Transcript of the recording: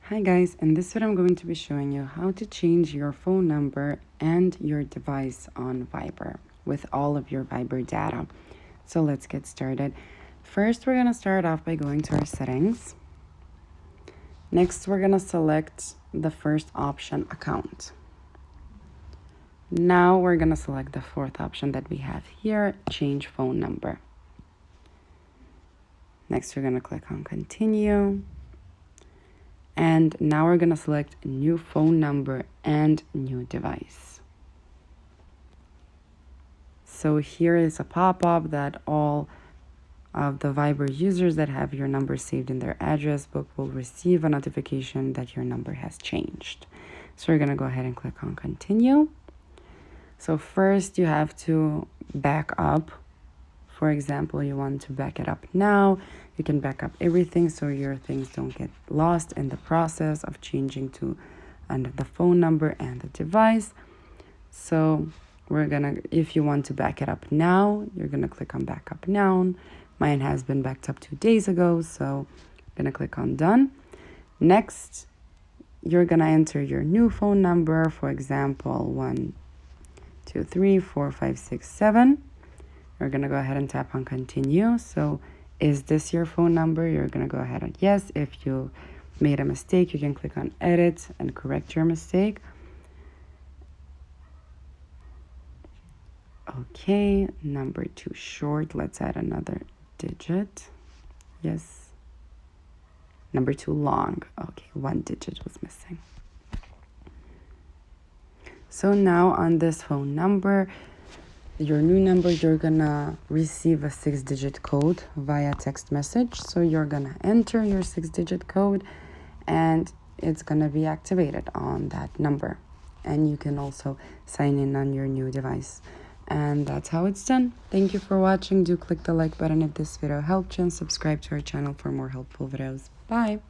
Hi guys, in this video I'm going to be showing you how to change your phone number and your device on Viber with all of your Viber data. So let's get started. First, we're going to start off by going to our settings. Next, we're going to select the first option, account. Now we're going to select the fourth option that we have here, change phone number. Next, we're going to click on continue. And now we're going to select new phone number and new device. So here is a pop-up that all of the Viber users that have your number saved in their address book will receive a notification that your number has changed. So we're going to go ahead and click on continue. So first you have to back up. For example, you want to back it up now. You can back up everything so your things don't get lost in the process of changing to the phone number and the device. So if you want to back it up now, you're gonna click on back up now. Mine has been backed up 2 days ago, so I'm gonna click on done. Next, you're gonna enter your new phone number, for example, 1 2 3 4 5 6 7. We're going to go ahead and tap on continue. So is this your phone number? You're going to go ahead and yes. If you made a mistake, you can click on edit and correct your mistake. Okay, number too short. Let's add another digit. Yes. Number too long. Okay, 1 digit was missing. So now on this phone number, your new number, you're gonna receive a 6-digit code via text message. So you're gonna enter your 6-digit code and it's gonna be activated on that number. And you can also sign in on your new device. And that's how it's done. Thank you for watching. Do click the like button if this video helped you and subscribe to our channel for more helpful videos. Bye.